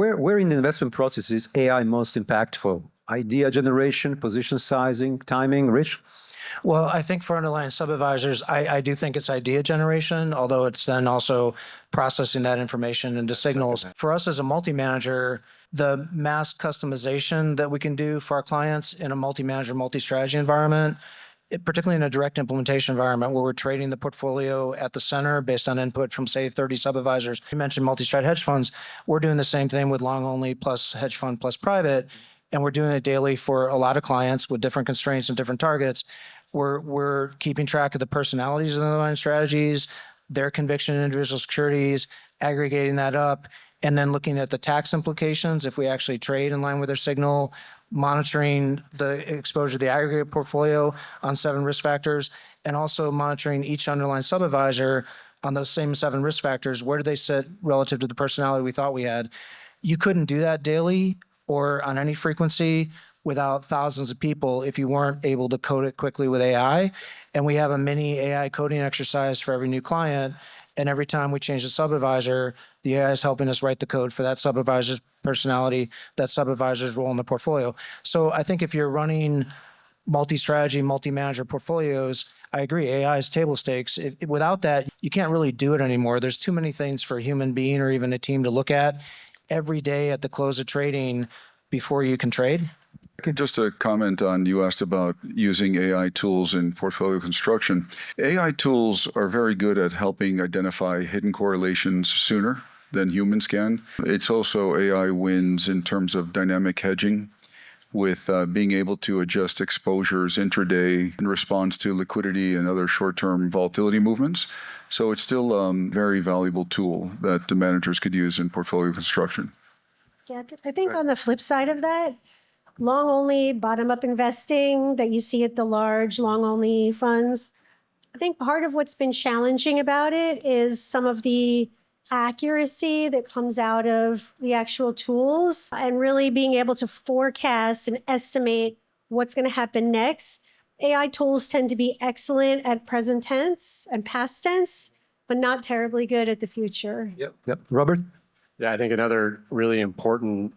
Where in the investment process is AI most impactful? Idea generation, position sizing, timing, Rich? Well, I think for underlying sub-advisors, I do think it's idea generation, although it's then also processing that information into signals. For us as a multi-manager, the mass customization that we can do for our clients in a multi-manager, multi-strategy environment, particularly in a direct implementation environment where we're trading the portfolio at the center based on input from, say, 30 sub-advisors. You mentioned multi-strat hedge funds. We're doing the same thing with long only plus hedge fund plus private, and we're doing it daily for a lot of clients with different constraints and different targets. We're keeping track of the personalities of the underlying strategies, their conviction in individual securities, aggregating that up, and then looking at the tax implications if we actually trade in line with their signal, monitoring the exposure to the aggregate portfolio on 7 risk factors, and also monitoring each underlying sub-advisor on those same 7 risk factors. Where do they sit relative to the personality we thought we had? You couldn't do that daily or on any frequency without thousands of people if you weren't able to code it quickly with AI. And we have a mini AI coding exercise for every new client. And every time we change the sub-advisor, the AI is helping us write the code for that sub-advisor's personality, that sub-advisor's role in the portfolio. So I think if you're running multi-strategy, multi-manager portfolios, I agree, AI is table stakes. Without that, you can't really do it anymore. There's too many things for a human being or even a team to look at every day at the close of trading before you can trade. Just a comment on, you asked about using AI tools in portfolio construction. AI tools are very good at helping identify hidden correlations sooner than humans can. It's also AI wins in terms of dynamic hedging with being able to adjust exposures intraday in response to liquidity and other short-term volatility movements. So it's still a very valuable tool that the managers could use in portfolio construction. Yeah, I think on the flip side of that, long-only, bottom-up investing that you see at the large long-only funds, I think part of what's been challenging about it is some of the accuracy that comes out of the actual tools and really being able to forecast and estimate what's going to happen next. AI tools tend to be excellent at present tense and past tense, but not terribly good at the future. Yep. Robert? Yeah, I think another really important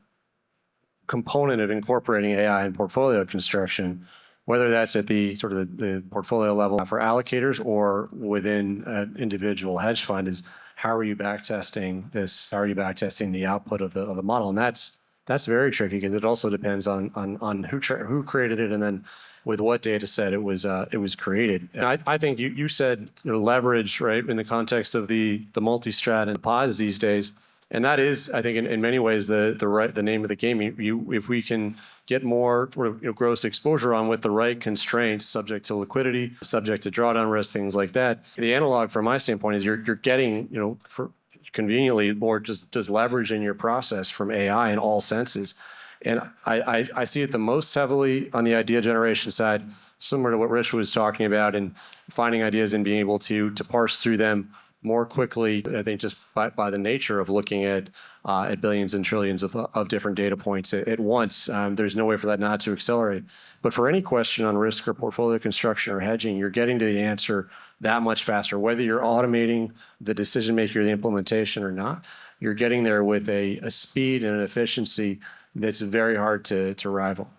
component of incorporating AI in portfolio construction, whether that's at the sort of the portfolio level for allocators or within an individual hedge fund, is how are you backtesting this? How are you backtesting the output of the model? And that's very tricky because it also depends on who created it and then with what data set it was created. And I think you said leverage, right, in the context of the multi-strat and pods these days. And that is, I think, in many ways, the name of the game. If we can get more gross exposure on with the right constraints, subject to liquidity, subject to drawdown risk, things like that. The analog, from my standpoint, is you're getting, for conveniently more just leverage in your process from AI in all senses. And I see it the most heavily on the idea generation side, similar to what Rich was talking about, and finding ideas and being able to parse through them more quickly, I think, just by the nature of looking at billions and trillions of different data points at once. There's no way for that not to accelerate. But for any question on risk or portfolio construction or hedging, you're getting to the answer that much faster. Whether you're automating the decision-making or the implementation or not, you're getting there with a speed and an efficiency that's very hard to rival.